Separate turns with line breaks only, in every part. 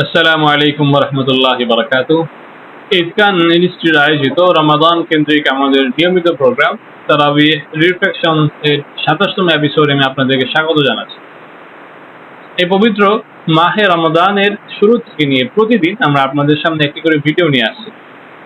আসসালামু আলাইকুম ওয়া রাহমাতুল্লাহি ওয়া বারাকাতুহু। ইসকান ইনস্টিটিউট আয়োজিত রমাদান কেন্দ্রিক আমাদের নিয়মিত প্রোগ্রাম তারাবিহ রিফ্লেকশন এর ২৭তম এপিসোডে আমি আপনাদেরকে স্বাগত জানাচ্ছি। এই পবিত্র মাহে রমাদানের শুরু থেকে নিয়ে প্রতিদিন আমরা আপনাদের সামনে একটি করে ভিডিও নিয়ে আসছি।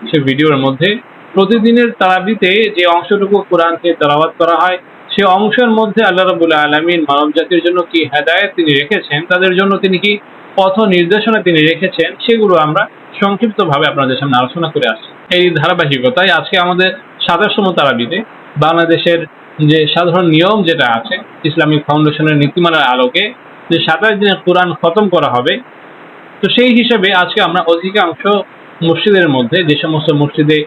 সেই ভিডিওর মধ্যে প্রতিদিনের তারাবিতে যে অংশটুকু কোরআনকে তেলাওয়াত করা হয়, সে অংশের মধ্যে আল্লাহ রাব্বুল আলামিন মানব জাতির জন্য কি হেদায়েত তিনি রেখেছেন, তাদের জন্য তিনি কি পথ নির্দেশনা তিনি রেখেছেন, সেগুলো আমরা সংক্ষিপ্তভাবে আপনাদের সামনে আলোচনা করে আসছি। এই ধারাবাহিকতায় আজকে আমাদের ২৭তম তারাবিতে বাংলাদেশের যে সাধারণ নিয়ম যেটা আছে, ইসলামিক ফাউন্ডেশনের নীতিমালার আলোকে যে ২৭ দিনে কোরআন খতম করা হবে, তো সেই হিসেবে আজকে আমরা অধিকাংশ মসজিদের মধ্যে যে সমস্ত মসজিদে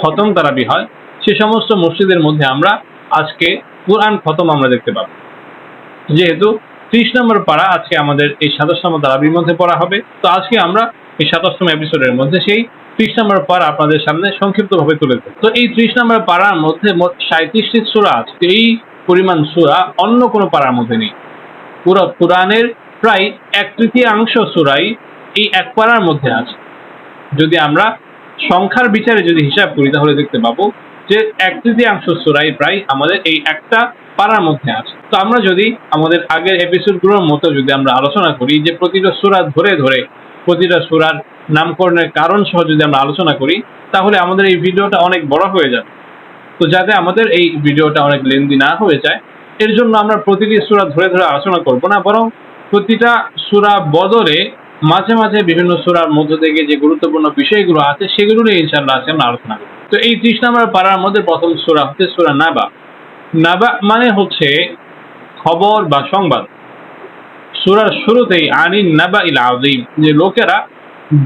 খতম তারাবি হয়, সে সমস্ত মসজিদের মধ্যে আমরা আজকে কোরআন খতম আমরা দেখতে পাবো। যেহেতু ৩০ নম্বর পারা আজকে আমাদের এই ২৭তম তারাবির মধ্যে পড়া হবে, তো আজকে আমরা এই ২৭তম এপিসোডের মধ্যে সেই ৩০ নম্বর পারা আপনাদের সামনে সংক্ষিপ্তভাবে তুলে ধরব। তো এই ৩০ নম্বর পারার মধ্যে মোট ৩৭টি সূরা আছে। এই পরিমাণ সূরা অন্য কোনো পারার মধ্যে নেই। পুরো কোরআনের প্রায় ১/৩ সূরাই এই এক পারার মধ্যে আছে। যদি আমরা সংখ্যার বিচারে যদি হিসাব করি, তাহলে দেখতে পাবো যে ১/৩ সূরাই প্রায় আমাদের এই একটা পারার মধ্যে আছে। তো আমরা যদি আমাদের আগের এপিসোডগুলোর মতো যদি আমরা আলোচনা করি, যে প্রতিটা সূরা ধরে ধরে প্রতিটা সূরার নামকরণের কারণ সহ যদি আমরা আলোচনা করি, তাহলে আমাদের এই ভিডিওটা অনেক বড় হয়ে যাবে। তো যাতে আমাদের এই ভিডিওটা অনেক লেন্দি না হয়ে যায়, এর জন্য আমরা প্রতিটি সূরা ধরে ধরে আলোচনা করব না, বরং প্রতিটা সূরা বদলে মাঝে মাঝে বিভিন্ন সূরার মধ্য থেকে যে গুরুত্বপূর্ণ বিষয়গুলো আছে, সেগুলো নিয়ে ইনশাআল্লাহ আজকে আমরা আলোচনা করব। তো এই ৩০ নম্বর পারার মধ্যে প্রথম সূরা হচ্ছে সূরা নাবা। নাবা মানে হচ্ছে খবর বা সংবাদ। সূরার শুরুতেই আনিন নাবাইল আযীম, যে লোকেরা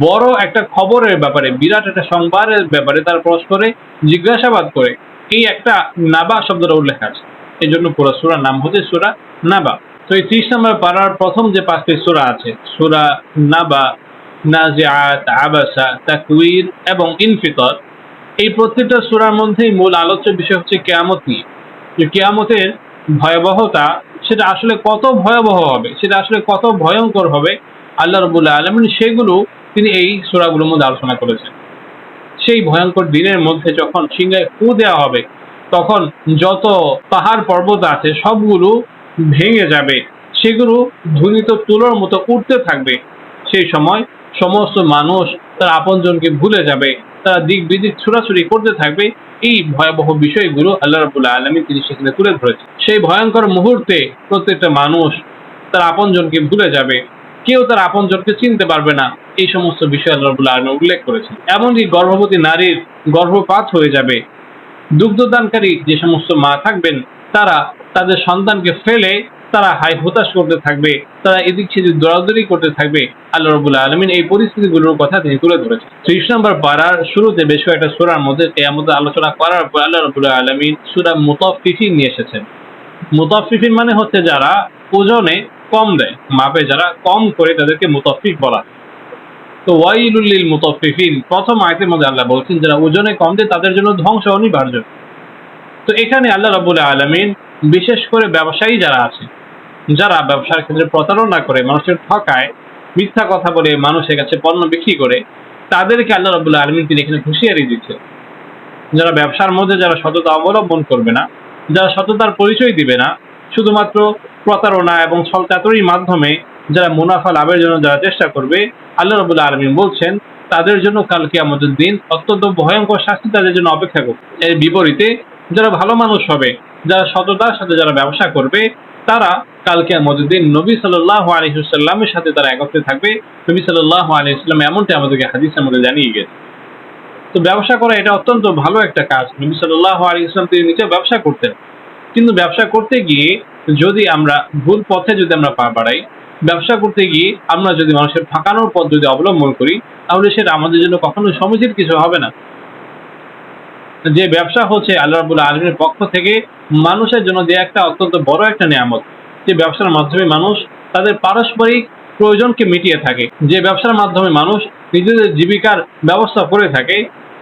বড় একটা খবরের ব্যাপারে, বিরাট একটা সংবাদের ব্যাপারে তারা পরস্পরে জিজ্ঞাসাবাদ করে, এই একটা নাবা শব্দটা উল্লেখ আছে। এই জন্য পুরো সূরার নাম হচ্ছে সূরা নাবা। তো এই ৩০ নম্বর পারার প্রথম যে ৫টি সূরা আছে, সূরা নাবা, নাজিআত, আবাসা, তাকওয়ির এবং ইনফিতর, এই প্রত্যেকটা সূরার মধ্যেই মূল আলোচ্য বিষয় হচ্ছে কিয়ামত নিয়ে। যে কিয়ামতের ভয়াবহতা, সেটা আসলে কত ভয়াবহ হবে, সেটা আসলে কত ভয়ঙ্কর হবে, আল্লাহ রাব্বুল আলামিন সেগুলো তিনি এই সূরাগুলোর মধ্যে আলোচনা করেছেন। সেই ভয়ঙ্কর দিনের মধ্যে যখন সিংহায় ফু দেওয়া হবে, তখন যত পাহাড় পর্বত আছে সবগুলো ভেঙে যাবে, সেগুলো ধ্বনিত তুলোর মতো উঠতে থাকবে। সেই সময় সমস্ত মানুষ তার আপনজনকে ভুলে যাবে, তারা দিক বিদিক ছুটাছুটি করতে থাকবে। এই ভয়াবহ বিষয়গুলো আল্লাহ রাব্বুল আলামিন তিনি সেখানে তুলে ধরেছেন। সেই ভয়ঙ্কর মুহূর্তে প্রত্যেকটা মানুষ তার আপনজনকে ভুলে যাবে, কেউ তার আপনজনকে চিনতে পারবে না। এই সমস্ত বিষয় আল্লাহ রাব্বুল আলামিন উল্লেখ করেছেন। এমনকি গর্ভবতী নারীর গর্ভপাত হয়ে যাবে। দুগ্ধদানকারী যে সমস্ত মা থাকবেন, তারা তাদের সন্তানকে ফেলে তারা হাই হতাশ করতে থাকবে, তারা এদিক সেদিক দৌড়াদৌড়ি করতে থাকবে। আল্লাহ রাব্বুল আলামিন এই পরিস্থিতিগুলোর কথা তিনি তুলে ধরেছেন। ৩০ নম্বর পারার শুরুতে বেশ কয়েকটা সূরার মধ্যে কিয়ামতের আলোচনা করার পর আল্লাহ রাব্বুল আলামিন সূরা মুতাফফিফিন নিয়ে এসেছেন। মুতাফফিফিন মানে হচ্ছে যারা ওজনে কম দেয়, মাপে যারা কম করে, তাদেরকে মুতাফফিফ বলা। তো ওয়াইলুল লিল মুতাফফিফিন, প্রথম আয়াতের মধ্যে আল্লাহ বলছেন যারা ওজনে কম দেয় তাদের জন্য ধ্বংস অনিবার্য। তো এখানে আল্লাহ রাব্বুল আলামিন বিশেষ করে ব্যবসায়ী যারা আছে, যারা ব্যবসার ক্ষেত্রে প্রতারণা করে, মানুষের ঠকায়, মিথ্যা কথা বলে মানুষের কাছে পণ্য বিক্রি করে, তাদেরকে আল্লাহ রাব্বুল আলামিন তিনি এখানে হুঁশিয়ারি দিচ্ছে। যারা ব্যবসার মধ্যে যারা সততা অবলম্বন করবে না, যারা সততার পরিচয় দিবে না, শুধুমাত্র প্রতারণা এবং ছলচাতুরির মাধ্যমে যারা মুনাফা লাভের জন্য যারা চেষ্টা করবে, আল্লাহ রাব্বুল আলামিন বলছেন তাদের জন্য কাল কিয়ামতের দিন অত্যন্ত ভয়ঙ্কর শাস্তি তাদের জন্য অপেক্ষা করবে। এর বিপরীতে যারা ভালো মানুষ হবে, যারা সততার সাথে যারা ব্যবসা করবে, তারা কাল কিয়ামতের দিন নবী সাল্লাল্লাহু আলাইহি ওয়াসাল্লামের সাথে তারা একত্রে থাকবে। নবী সাল্লাল্লাহু আলাইহি ওয়াসাল্লাম এমনটি আমাদেরকে হাদিসের মধ্যে জানিয়ে গেছেন। তো ব্যবসা করা এটা অত্যন্ত ভালো একটা কাজ। নবী সাল্লাল্লাহু আলাইহি ওয়াসাল্লাম তিনি নিজে ব্যবসা করতেন, কিন্তু ব্যবসা করতে গিয়ে যদি আমরা ভুল পথে যদি আমরা পা বাড়াই, ব্যবসা করতে গিয়ে আমরা যদি মানুষের ঠকানোর পথ যদি অবলম্বন করি, তাহলে সেটা আমাদের জন্য কখনোই সমীচীন কিছু হবে না। যে ব্যবসা হচ্ছে আল্লাহ রাব্বুল আলামিনের পক্ষ থেকে মানুষের জন্য যে একটা অত্যন্ত বড় একটা নিয়ামত, যে ব্যবসার মাধ্যমে মানুষ তাদের পারস্পরিক প্রয়োজনকে মিটিয়ে থাকে, যে ব্যবসার মাধ্যমে মানুষ নিজেদের জীবিকার ব্যবস্থা করে থাকে,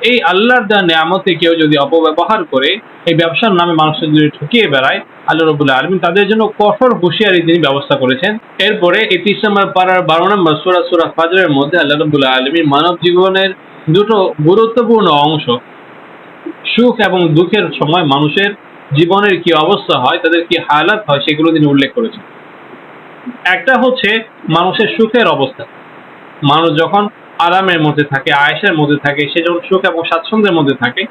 এই আল্লাহর দেওয়া নিয়ামতে কেউ যদি অপব্যবহার করে এই ব্যবসার নামে মানুষের যদি ঠকিয়ে বেড়ায়, আল্লাহ রাব্বুল আলামিন তাদের জন্য কঠোর হুঁশিয়ারি তিনি ব্যবস্থা করেছেন। এরপরে এই 30 নম্বর পারার 12 নম্বর সূরা সূরা ফাজরের মধ্যে আল্লাহ রাব্বুল আলামিন মানব জীবনের দুটো গুরুত্বপূর্ণ অংশ, সুখ এবং দুঃখের সময় মানুষের জীবনের কি অবস্থা হয়, তাদের কি হালাত হয়, সেগুলো তিনি উল্লেখ করেছেন। একটা হচ্ছে মানুষের সুখের অবস্থা। মানুষ যখন আরামের মধ্যে থাকে, আয়েশের মধ্যে থাকে, সে যখন সুখ এবং স্বাচ্ছন্দ্যের মধ্যে থাকে,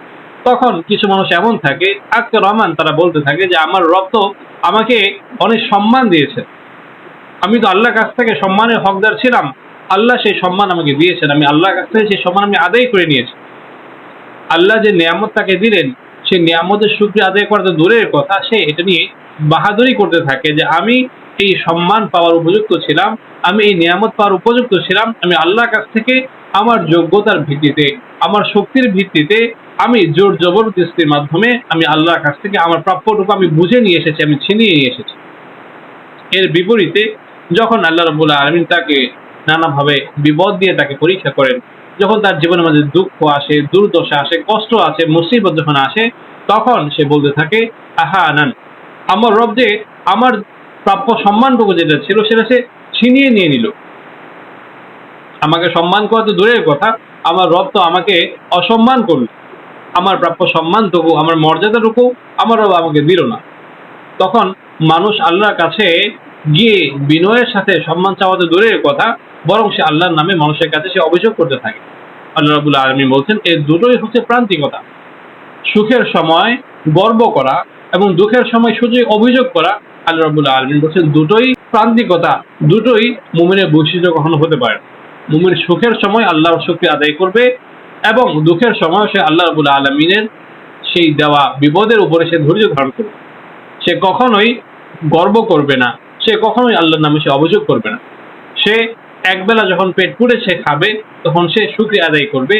তখন কিছু মানুষ এমন থাকে, আক্তার রহমান, তারা বলতে থাকে যে আমার রব তো আমাকে অনেক সম্মান দিয়েছে, আমি তো আল্লাহর কাছ থেকে সম্মানের হকদার ছিলাম, আল্লাহ সেই সম্মান আমাকে দিয়েছেন, আমি আল্লাহর কাছ থেকে সেই সম্মান আমি আদায় করে নিয়েছি। আল্লাহ যে নিয়ামত তাকে দিলেন, সেই নিয়ামতের শুকরিয়া আদায় করা তো দূরের কথা, সে এটা নিয়ে বাহাদুরি করতে থাকে যে আমি এই সম্মান পাওয়ার উপযুক্ত ছিলাম, আমি এই নিয়ামত পাওয়ার উপযুক্ত ছিলাম, আমি আল্লাহর কাছ থেকে আমার যোগ্যতার ভিত্তিতে, আমার শক্তির ভিত্তিতে, আমি জোর জবরদস্তির মাধ্যমে আমি আল্লাহর কাছ থেকে আমার প্রাপ্যটুকু আমি বুঝে নিয়ে এসেছি, আমি ছিনিয়ে নিয়ে এসেছি। এর বিপরীতে যখন আল্লাহ রাব্বুল আলামিন তাকে নানাভাবে বিপদ দিয়ে তাকে পরীক্ষা করেন, যখন তার জীবনের মাঝে দুঃখ আসে, দুর্দশা আসে, কষ্ট আসে, মুসিবত যখন আসে, তখন সে বলতে থাকে আহা আনান, আমার রব যে আমার প্রাপ্য সম্মানটুকু যেটা ছিল সেটা সে ছিনিয়ে নিয়ে নিল। আমাকে সম্মান করা তো দূরের কথা, আমার রব তো আমাকে অসম্মান করল, আমার প্রাপ্য সম্মানটুকু, আমার মর্যাদাটুকু আমার রব আমাকে দিল না। তখন মানুষ আল্লাহর কাছে গিয়ে বিনয়ের সাথে সম্মান চাওয়া তো দূরের কথা, বরং সে আল্লাহর নামে মানুষের কাছে সে অভিযোগ করতে থাকে। আল্লাহ রাব্বুল আলামিন বলছেন এই দুটোই হচ্ছে প্রান্তিকতা। সুখের সময় গর্ব করা এবং দুঃখের সময় শুধু অভিযোগ করা, আল্লাহ রাব্বুল আলামিন বলছেন দুটোই প্রান্তিকতা, দুটোই মুমিনের বৈশিষ্ট্য কখনো হতে পারে। মুমিন সুখের সময় আল্লাহর শুকরিয়া আদায় করবে এবং দুঃখের সময় সে আল্লাহ রাব্বুল আলামিনের সেই দেওয়া বিপদের উপরে সে ধৈর্য ধারণ করবে। সে কখনোই গর্ব করবে না, সে কখনোই আল্লাহর নামে সে অভিযোগ করবে না। সে একবেলা যখন পেট পুড়ে সে খাবে, তখন সে শুকরিয়া আদায় করবে,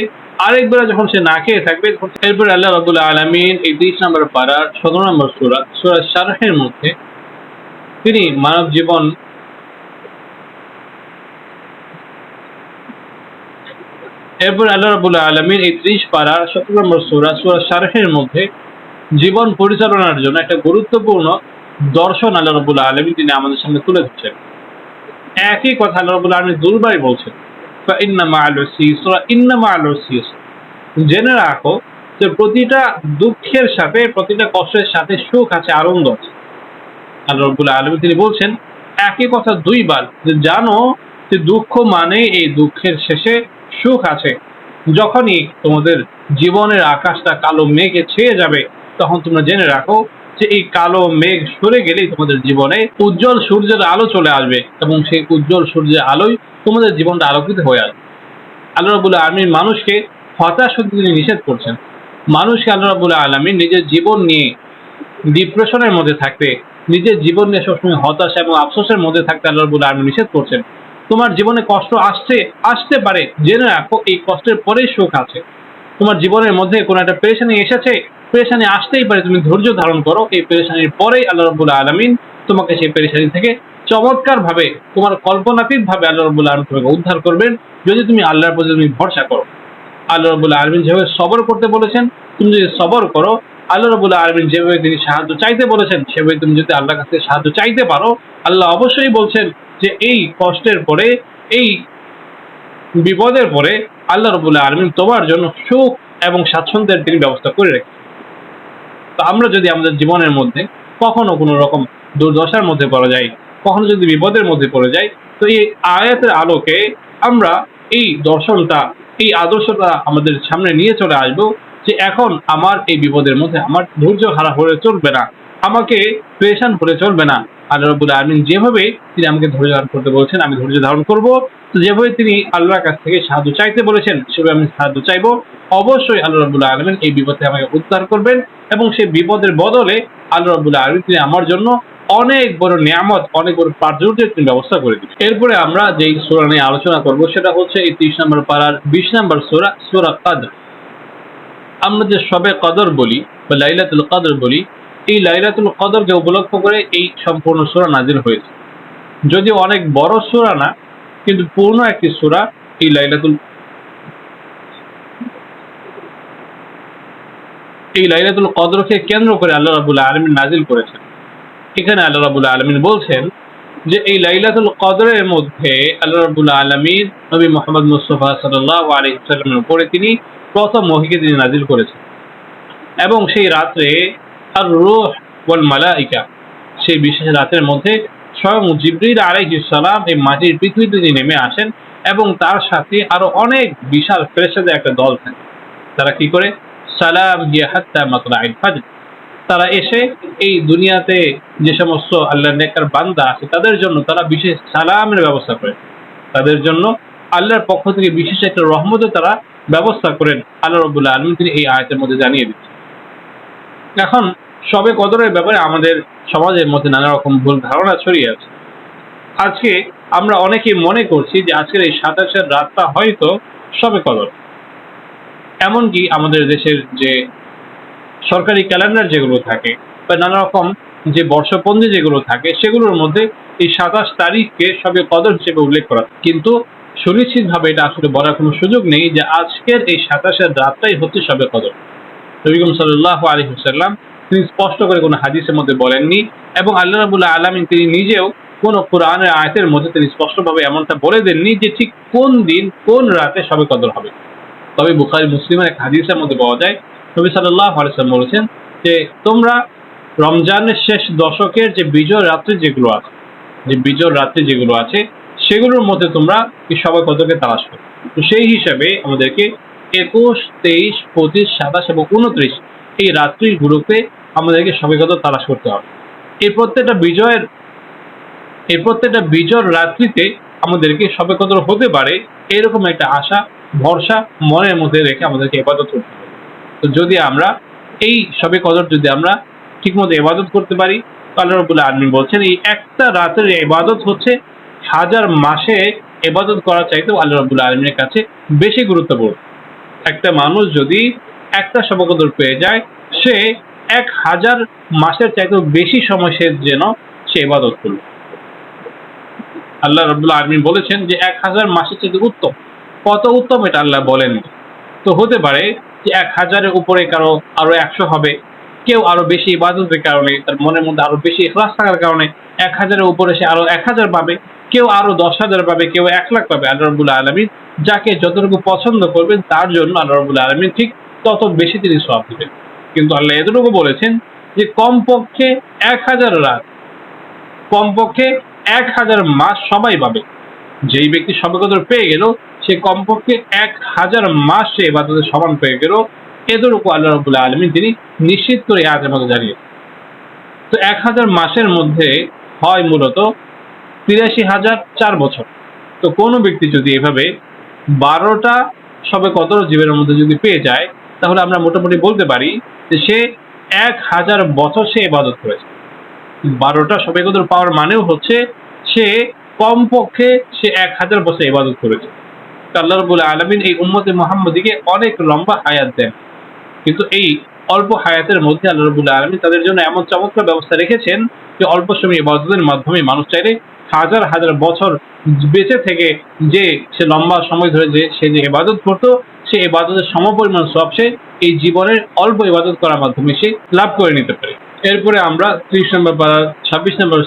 আরেক বেলা যখন সে না খেয়ে থাকবে। এরপরে আল্লাহ রাব্বুল আলামিন এই 30 নম্বর পারার 17 নম্বর সূরা সূরা শারহের মধ্যে তিনি মানব জীবন এরপর আল্লাহ রাব্বুল আলামিন এই 30 পারার 17 নম্বর সূরা সূরা শারহের মধ্যে জীবন পরিচালনার জন্য একটা গুরুত্বপূর্ণ দর্শন আল্লাহ রাব্বুল আলামিন তিনি আমাদের সামনে তুলে ধরছেন। একই কথা আল্লাহ রাব্বুল আলামিন দুইবার বলছেন, ফাইন্না মাআল উসরি ইসরা, ইন্না মাআল উসরি ইসরা। জেনে রাখো যে প্রতিটা দুঃখের সাথে, প্রতিটা কষ্টের সাথে সুখ আছে, আনন্দ আছে। আল্লাহ রাব্বুল আলামিন তিনি বলছেন একই কথা দুইবার, যে জানো যে দুঃখ মানে এই দুঃখের শেষে সুখ আছে। যখনই তোমাদের জীবনের আকাশটা কালো মেঘে ছেয়ে যাবে, তখন তোমরা জেনে রাখো যে এই কালো মেঘ সরে গেলেই তোমাদের জীবনে উজ্জ্বল সূর্যের আলো চলে আসবে এবং সেই উজ্জ্বল সূর্যের আলোয় তোমাদের জীবনটা আলোকিত হয়ে আসবে। আল্লাহ রাব্বুল আলামিন মানুষকে হতাশ হতে তিনি নিষেধ করছেন। মানুষকে আল্লাহ রাব্বুল আলামিন নিজের জীবন নিয়ে ডিপ্রেশনের মধ্যে থাকতে, নিজের জীবন নিয়ে সবসময় হতাশা এবং আফসোসের মধ্যে থাকতে আল্লাহ রাব্বুল আলামিন নিষেধ করছেন। তোমার জীবনে কষ্ট আসতে পারে, জেনে রাখো এই কষ্টের পরেই সুখ আছে। তোমার জীবনের মধ্যে কোনো একটা পেরেশানি এসেছে, পেরেশানি আসতেই পারে, তুমি ধৈর্য ধারণ করো, এই পেরেশানির পরেই আল্লাহ রাব্বুল আলামিন তোমাকে সেই পেরেশানি থেকে চমৎকার ভাবে, তোমার কল্পনাতীত ভাবে আল্লাহ রাব্বুল আলামিন তোমাকে উদ্ধার করবেন, যদি তুমি আল্লাহর প্রতি তুমি ভরসা করো। আল্লাহ রাব্বুল আলামিন যেভাবে সবর করতে বলেছেন, তুমি যদি সবর করো, আল্লাহ রাব্বুল আলামিন যেভাবে তিনি সাহায্য চাইতে বলেছেন, সেভাবে তুমি যদি আল্লাহর কাছে সাহায্য চাইতে পারো, আল্লাহ অবশ্যই বলছেন যে এই কষ্টের পরে, এই বিপদের পরে আল্লাহ রাব্বুল আলামিন তোমার জন্য সুখ এবং স্বাচ্ছন্দ্যের তিনি ব্যবস্থা করে রেখেছেন। তো আমরা যদি আমাদের জীবনের মধ্যে কখনো কোনো রকম দুর্দশার মধ্যে পড়ে যাই, কখনো যদি বিপদের মধ্যে পড়ে যাই, তো এই আয়াতের আলোকে আমরা এই দর্শনটা, এই আদর্শটা আমাদের সামনে নিয়ে চলে আসবো যে এখন আমার এই বিপদের মধ্যে আমার ধৈর্য হারা হলে চলবে না, আমাকে পেরেশান হলে চলবে না। আল্লাহ রাব্বুল আলামিন যেভাবে তিনি আমাকে ধৈর্য ধারণ করতে বলেছেন, আমি ধৈর্য ধারণ করব। তো যেভাবে তিনি আল্লাহর কাছ থেকে সাহায্য চাইতে বলেছেন, সেভাবে আমি সাহায্য চাইবো। অবশ্যই আল্লাহ রাব্বুল আলামিন এই বিপদ থেকে আমাকে উদ্ধার করবেন এবং সেই বিপদের বদলে আল্লাহ রাব্বুল আলামিন তিনি আমার জন্য অনেক বড় নিয়ামত, অনেক বড় প্রাচুর্যের তিনি ব্যবস্থা করে দিবেন। এরপরে আমরা যেই সূরা নিয়ে আলোচনা করব সেটা হচ্ছে এই 30 নম্বর পারার 20 নম্বর সূরা, সূরা কদর। আমরা যে শবে কদর বলি বা লাইলাতুল কদর বলি, এই লাইলাতুল কদরকে উপলক্ষ করে এই সম্পূর্ণ সূরা নাজিল হয়েছে। যদিও অনেক বড় সূরা না, কিন্তু পূর্ণ একটি সূরা এই লাইলাতুল এই লাইলাতুল কদরকে কেন্দ্র করে আল্লাহ রাব্বুল আলামিন নাজিল করেছেন। এখানে আল্লাহ রাব্বুল আলামিন বলছেন যে এই লাইলাতুল কদরের মধ্যে আল্লাহ রাব্বুল আলামিন নবী মুহাম্মদ মুস্তাফা সাল্লাল্লাহু আলাইহি ওয়াসাল্লামের উপরে তিনি প্রথম ওহীকে তিনি নাজিল করেছেন, এবং সেই রাত্রে আর রূহ ওয়াল মালাইকা, সেই বিশেষ রাতের মধ্যে স্বয়ং জিবরিল আলাইহিস সালাম এই মাটির পৃথিবীতে তিনি নেমে আসেন, এবং তার সাথে আরো অনেক বিশাল ফেরেশতাদের একটা দল থাকে। তারা কি করে? সালাম হিয়া হাত্তা মাতলাইল ফাজর, তারা এসে এই দুনিয়াতে যে সমস্ত আল্লাহর নেককার বান্দা আছে তাদের জন্য তারা বিশেষ সালামের ব্যবস্থা করে, তাদের জন্য আল্লাহর পক্ষ থেকে বিশেষ একটা রহমতের তারা ব্যবস্থা করেন। আল্লাহ রাব্বুল আলামিন তিনি এই আয়াতের মধ্যে জানিয়ে দিচ্ছেন। এখন শবে কদরের ব্যাপারে আমাদের সমাজের মধ্যে নানা রকম ভুল ধারণা ছড়িয়ে আছে। আজকে আমরা অনেকেই মনে করছি যে আজকের এই 27-এর রাতটা হয়তো শবে কদর। এমনকি আমাদের দেশের যে সরকারি ক্যালেন্ডার যেগুলো থাকে বা নানা রকম যে বর্ষপঞ্জি যেগুলো থাকে সেগুলোর মধ্যে এই 27 তারিখকে শবে কদর হিসেবে উল্লেখ করা, কিন্তু সুনিশ্চিতভাবে এটা আসলে বলার কোনো সুযোগ নেই যে আজকের এই 27-এর রাতটাই হচ্ছে শবে কদর। নবী করিম সাল্লাল্লাহু আলাইহি ওয়াসাল্লাম তিনি স্পষ্ট করে কোনো হাদিসের মধ্যে বলেননি, এবং আল্লাহ রাব্বুল আলামিন তিনি নিজেও কোন কোরআনের আয়াতের মধ্যে তিনি স্পষ্টভাবে এমনটা বলে দেননি যে ঠিক কোন দিন কোন রাতে শবে কদর হবে। তবে বুখারী মুসলিমের এক হাদিসের মধ্যে পাওয়া যায় নবী সাল্লাল্লাহু আলাইহি ওয়াসাল্লাম বলেছেন যে তোমরা রমজানের শেষ দশকের যে বিজয় রাত্রি যেগুলো আছে, সেগুলোর মধ্যে তোমরা এই শবে কদরকে তালাশ করো। তো সেই হিসাবে আমাদেরকে 21, 23, 25, 27 এবং 29 এই রাত্রিগুলোতে আমাদেরকে শবে কদর তালাশ করতে হবে। এই প্রত্যেকটা বিজয়ের রাত্রিতে আমাদেরকে শবে কদর হতে পারে এরকম একটা আশা ভরসা মনের মধ্যে রেখে আমাদেরকে ইবাদত করতে হবে। তো যদি আমরা এই শবে কদর যদি আমরা ঠিকমতো ইবাদত করতে পারি, আল্লাহ রাব্বুল আলামিন বলছেন এই একটা রাতের ইবাদত হচ্ছে 1000 মাসে ইবাদত করা চাইতেও আল্লাহ রাব্বুল আলামিনের কাছে বেশি গুরুত্বপূর্ণ। একটা মানুষ যদি একটা শবে কদর পেয়ে যায়, সে 1000 মাসের চাইতেও বেশি সময় সে যেন সে ইবাদত করল। আল্লাহ রাব্বুল আলামিন বলেছেন যে 1000 মাসের চাইতে উত্তম। কত উত্তম এটা আল্লাহ বলেন। তো হতে পারে যে 1000-এর উপরে কারো আরো 100 হবে, কেউ আরো বেশি ইবাদতের কারণে তার মনের মধ্যে আরো বেশি ইখলাস থাকার কারণে 1000-এর উপরে সে আরো 1000 পাবে, কেউ আরো 10,000 পাবে, কেউ 1 লাখ পাবে। আল্লাহ রাব্বুল আলামিন যাকে যতটুকু পছন্দ করবেন তার জন্য আল্লাহ রাব্বুল আলামিন ঠিক তত বেশি তিনি সওয়াব দিবেন। কিন্তু আল্লাহ এতটুকু বলেছেন যে কমপক্ষে 1000 রাত, কমপক্ষে 1000 মাস সবাই পাবে। যেই ব্যক্তি শবে কদর পেয়ে গেল সে কমপক্ষে 1000 মাস সে ইবাদতের সমান পেয়ে গেল। এতটুকু আল্লাহ রাব্বুল আলামিন তিনি নিশ্চিত করে আয়াতের মধ্যে জানিয়েছেন। তো 1000 মাসের মধ্যে হয় মূলত 83,004 বছর। তো কোনো ব্যক্তি যদি এভাবে 12টা শবে কদর জীবনের মধ্যে যদি পেয়ে যায়, তাহলে আমরা মোটামুটি বলতে পারি যে সে 1000 বছর সে ইবাদত করেছে। 12টা শবে কদর পাওয়ার মানেও হচ্ছে সে কমপক্ষে সে 1000 বছর ইবাদত করেছে। আল্লাহ রাব্বুল আলামিন এই উম্মতে মুহাম্মদীকে অনেক লম্বা হায়াত দেন, কিন্তু এই অল্প হায়াতের মধ্যে আল্লাহ রাব্বুল আলামিন তাদের জন্য এমন চমৎকার ব্যবস্থা রেখেছেন যে অল্প সময় ইবাদতের মাধ্যমে মানুষ চাইলে হাজার হাজার বছর বেঁচে থেকে যে সে লম্বা সময় ধরে যে সে যে ইবাদত করতো, সে ইবাদতের সমপরিমাণ সওয়াব সে এই জীবনের অল্প ইবাদত করার মাধ্যমে সে লাভ করে নিতে পারে। এরপরে আমরা 30 নম্বর পারা 26 নম্বর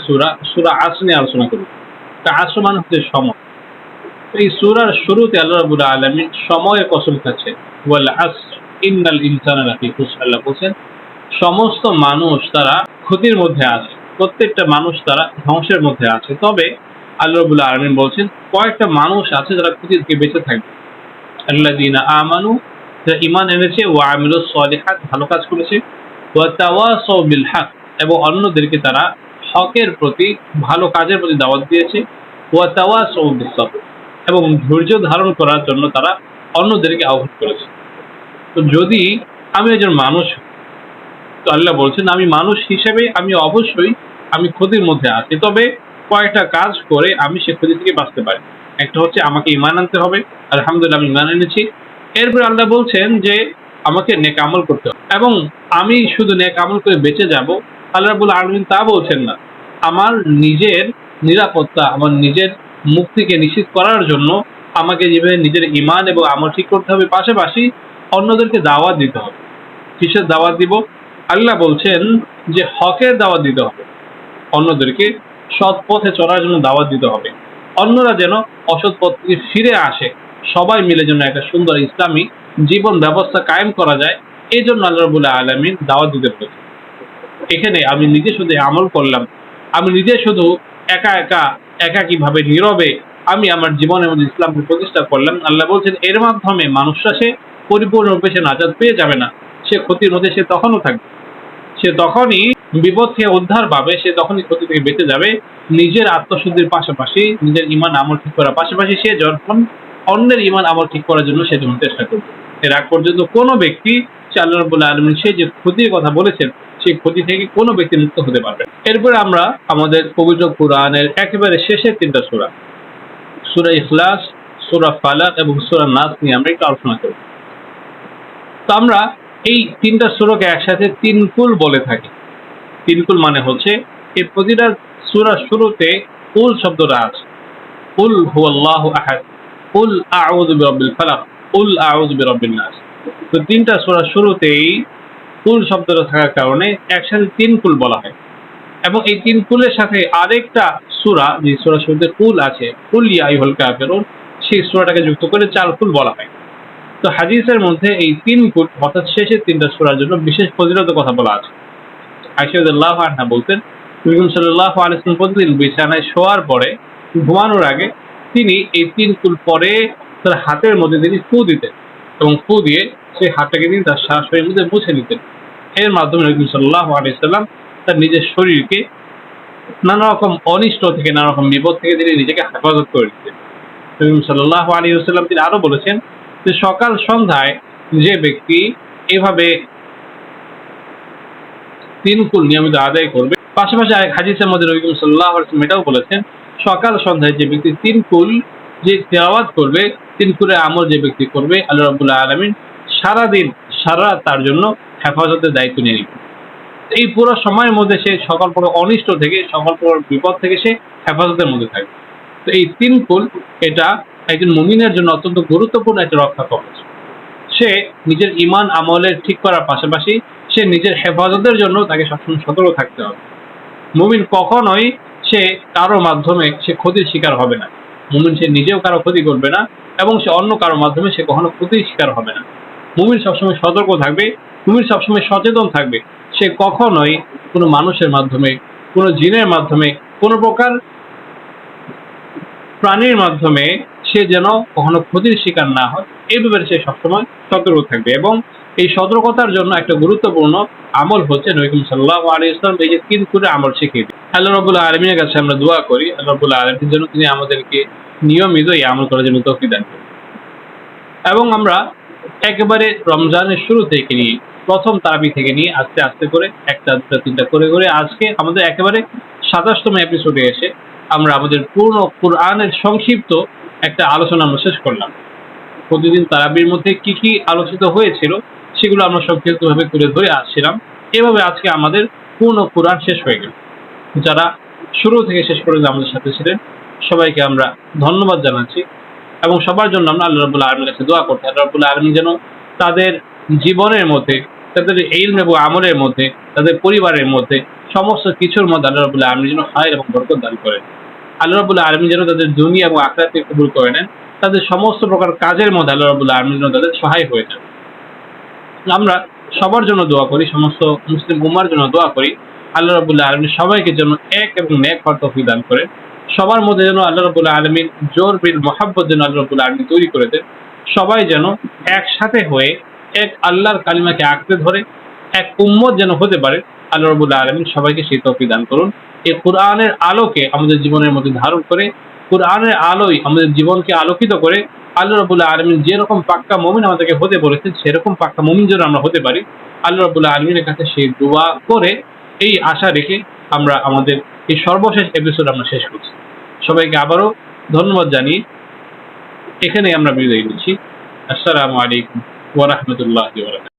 সূরা আসর নিয়ে আলোচনা করব। তা আসর মানে হচ্ছে সময়। এই সূরার শুরুতে আল্লাহ রাব্বুল আলামিন সময়ের কসম খাচ্ছেন, ওয়াল আসর ইন্নাল ইনসানা লাফি খুসর। আল্লাহ বলেন সমস্ত মানুষ তারা ক্ষতির মধ্যে আছে, প্রত্যেকটা মানুষ তারা ধ্বংসের মধ্যে আছে। তবে আল্লাহ রাব্বুল আলামিন বলছেন কয়েকটা মানুষ আছে যারা ক্ষতি থেকে বেঁচে থাকবে। আল্লাযীনা আমানু, যারা ঈমান এনেছে, ওয়া আমিলুস সলিহাত, ভালো কাজ করেছে, ওয়া তাওয়াসাউ বিল হক, এবং অন্যদেরকে তারা হকের প্রতি ভালো কাজের প্রতি দাওয়াত দিয়েছে, ওয়া তাওয়াসাউ বিস সবর, এবং ধৈর্য ধারণ করার জন্য তারা অন্যদেরকে আহ্বান করেছে। তো যদি আমি একজন মানুষ, তো আল্লাহ বলছেন আমি মানুষ হিসেবে আমি অবশ্যই আমি ক্ষতির মধ্যে আছি, তবে কয়েকটা কাজ করে আমি সে ক্ষতি থেকে বাঁচতে পারি। একটা হচ্ছে আমাকে ঈমান আনতে হবে, আলহামদুলিল্লাহ আমি ঈমান এনেছি। এরপর আল্লাহ বলছেন যে আমাকে নেক আমল করতে হবে, এবং আমি শুধু নেক আমল করে বেঁচে যাব আল্লাহ রাব্বুল আলামিন তা বলছেন না। আমার নিজের নিরাপত্তা, আমার নিজের মুক্তিকে নিশ্চিত করার জন্য আমাকে যেভাবে নিজের ঈমান এবং আমল ঠিক করতে হবে, পাশাপাশি অন্যদেরকে দাওয়াত দিতে হবে। কিসের দাওয়াত দিব? আল্লাহ বলছেন যে হকের দাওয়াত দিতে হবে, অন্যদেরকে সৎ পথে চলার জন্য দাওয়াত দিতে হবে, অন্যরা যেন অসৎ পথ থেকে ফিরে আসে, সবাই মিলে যেন একটা সুন্দর ইসলামী জীবন ব্যবস্থা কায়েম করা যায়, এই জন্য আল্লাহ রাব্বুল আলামিন দাওয়াত দিতে বলেছেন। এখানে আমি নিজে শুধু আমল করলাম, আমি নিজে শুধু একাকীভাবে নীরবে আমি আমার জীবনের মধ্যে ইসলামকে প্রতিষ্ঠা করলাম, আল্লাহ বলছেন এর মাধ্যমে মানুষরা সে পরিপূর্ণরূপে সে নাজাত পেয়ে যাবে না, সে ক্ষতির মধ্যে সে তখনও থাকবে, সে তখনই বিপদ থেকে উদ্ধার পাবে, সে তখনই ক্ষতি থেকে বেঁচে যাবে নিজের আত্মশুদ্ধির পাশাপাশি, নিজের ইমান আমল ঠিক করার পাশাপাশি সে যখন অন্যের ইমান আমল ঠিক করার জন্য সে যখন চেষ্টা করবে। এর আগ পর্যন্ত কোনো ব্যক্তি আল্লাহ রাব্বুল আলামিন সে যে ক্ষতির কথা বলেছেন সেই ক্ষতি থেকে কোনো ব্যক্তি মুক্ত হতে পারবে। এরপরে আমরা আমাদের পবিত্র কুরআনের একেবারে শেষের 3টা সূরা, সূরা ইখলাস, সূরা ফালাক এবং সূরা নাস নিয়ে আমরা একটু আলোচনা করব। তো আমরা এই 3টা সূরাকে একসাথে 3 কুল বলে থাকি। 3 কুল মানে হচ্ছে এই প্রতিটা সূরার শুরুতে কুল শব্দটা আছে। কুল হুয়াল্লাহু আহাদ, কুল আউযু বিরাব্বিল ফালাক, কুল আউযু বিরাব্বিন নাস। তো 3টা সূরার শুরুতেই কুল শব্দটা থাকার কারণে একসাথে 3 কুল বলা হয়। এবং এই 3 কুলের সাথে আরেকটা সূরা, যে সূরার শুরুতে কুল আছে, কুল ইয়া আইয়ুহাল কাফিরুন, সেই সূরাটাকে যুক্ত করে 4 কুল বলা হয়। তো হাদিসের মধ্যে এই 3 কুল অর্থাৎ শেষের 3টা সূরার জন্য বিশেষ ফজিলতের কথা বলা আছে। আয়েশা রাদিয়াল্লাহু আনহা বলতেন, নবী সাল্লাল্লাহু আলাইহি ওয়াসাল্লাম প্রতিদিন বিছানায় শোয়ার পরে ঘুমানোর আগে তিনি এই 3 কুল পরে তার হাতের মধ্যে তিনি ফু দিতেন এবং ফু দিয়ে সেই হাতটাকে তিনি তার সারা শরীরের মধ্যে মুছে নিতেন। এর মাধ্যমে নবী সাল্লাল্লাহু আলাইহি ওয়াসাল্লাম তার নিজের শরীরকে নানা রকম অনিষ্ট থেকে, নানা রকম বিপদ থেকে তিনি নিজেকে হেফাজত করে দিতেন। নবী সাল্লাল্লাহু আলাইহি ওয়াসাল্লাম তিনি আরো বলেছেন যে সকাল সন্ধ্যায় যে ব্যক্তি এভাবে 3 কুল নিয়মিত আদায় করবে, পাশাপাশি আরেক হাদিসের মধ্যে নবী সাল্লাল্লাহু আলাইহি ওয়াসাল্লাম এটাও বলেছেন সকাল সন্ধ্যায় যে ব্যক্তি 3 কুল যে তেলাওয়াত করবে, 3 কুলের আমল যে ব্যক্তি করবে, আল্লাহ রাব্বুল আলামিন সারাদিন সারা রাত তার জন্য হেফাজতের দায়িত্ব নিয়ে নেবেন। এই পুরো সময়ের মধ্যে সে সকল প্রকার অনিষ্ট থেকে, সকল প্রকার বিপদ থেকে সে হেফাজতের মধ্যে থাকবে। তো এই 3 কুল এটা একজন মুমিনের জন্য অত্যন্ত গুরুত্বপূর্ণ একটা রক্ষা কবচ। সে নিজের ইমান আমলের ঠিক করার পাশাপাশি সে নিজের হেফাজতের জন্য তাকে সবসময় সতর্ক থাকতে হবে। মুমিন কখনোই সে কারো মাধ্যমে সে ক্ষতির শিকার হবে না। মুমিন সে নিজেও কারো ক্ষতি করবে না এবং সে অন্য কারো মাধ্যমে সে কখনো ক্ষতির শিকার হবে না। মুমিন সবসময় সতর্ক থাকবে, মুমিন সবসময় সচেতন থাকবে। সে কখনোই কোনো মানুষের মাধ্যমে, কোনো জিনের মাধ্যমে, কোনো প্রকার প্রাণীর মাধ্যমে সে যেন কখনো ক্ষতির শিকার না হয়, এই ব্যাপারে সে সবসময় সতর্ক থাকবে। এবং এই সতর্কতার জন্য একটা গুরুত্বপূর্ণ আমল হচ্ছে নবী সাল্লাল্লাহু আলাইহি ওয়াসাল্লাম এই যে 3 কুলের আমল শিখিয়ে দেন। আল্লাহ রাব্বুল আলামিনের কাছে আমরা দোয়া করি আল্লাহ রাব্বুল আলামিন যেন তিনি আমাদেরকে নিয়মিত এই আমল করার জন্য তৌফিক দান করেন। এবং আমরা একেবারে রমজানের শুরু থেকে নিয়ে, প্রথম তারাবি থেকে নিয়ে আস্তে আস্তে করে 1টা 2টা 3টা করে করে আজকে আমাদের একেবারে 27তম এপিসোডে এসে আমরা আমাদের পূর্ণ কুরআনের সংক্ষিপ্ত একটা আলোচনা আমরা শেষ করলাম। প্রতিদিন তারাবির মধ্যে কি কি আলোচিত হয়েছিল সেগুলো আমরা সংক্ষিপ্তভাবে তুলে ধরে আসছিলাম। এভাবে আজকে আমাদের পূর্ণ কুরআন শেষ হয়ে গেল। যারা শুরু থেকে শেষ পর্যন্ত আমাদের সাথে ছিলেন সবাইকে আমরা ধন্যবাদ জানাচ্ছি এবং সবার জন্য আমরা আল্লাহ রাব্বুল আলামিনের কাছে দোয়া করছি আল্লাহ রাব্বুল আলামিন যেন তাদের জীবনের মধ্যে, তাদের ইলম এবং আমলের মধ্যে, তাদের পরিবারের মধ্যে, সমস্ত কিছুর মধ্যে আল্লাহ রাব্বুল আলামিন যেন খায়র এবং বরকত দান করেন। আল্লাহ রাব্বুল আলামিন যেন তাদের দুনিয়া এবং আখিরাতকে কবুল করে নেন। তাদের সমস্ত প্রকার কাজের মধ্যে আল্লাহ রাব্বুল আলামিন যেন তাদের সহায় হয়ে যান। আমরা সবার জন্য দোয়া করি, সমস্ত মুসলিম উম্মার জন্য দোয়া করি আল্লাহ রাব্বুল আলামিন সবাইকে যেন এক এবং নেক হওয়ার তৌফিক দান করেন। সবার মধ্যে যেন আল্লাহ রাব্বুল আলামিন জোর বিল মুহাব্বত যেন আল্লাহ রাব্বুল আলামিন তৈরি করে দেন। সবাই যেন একসাথে হয়ে এক আল্লাহর কালিমাকে আঁকড়ে ধরে এক উম্মত যেন হতে পারে। আল্লাহ রাব্বুল আলামিন সবাইকে সেই তৌফিক দান করুন। এই কুরআনের আলোকে আমাদের জীবনের মধ্যে ধারণ করে, কুরআনের আলোয় আমাদের জীবনকে আলোকিত করে আল্লাহ রাব্বুল আলামিন যেরকম পাক্কা মুমিন আমাদেরকে হতে বলেছেন সেরকম পাক্কা মুমিন যেন আমরা হতে পারি। আল্লাহ রাব্বুল আলামিনের কাছে সেই দোয়া করে, এই আশা রেখে আমরা আমাদের এই সর্বশেষ এপিসোড আমরা শেষ করছি। সবাইকে আবারও ধন্যবাদ জানিয়ে এখানে আমরা বিদায় নিচ্ছি। আসসালামু আলাইকুম ওয়া রাহমাতুল্লাহি ওয়া বারাকাতুহু।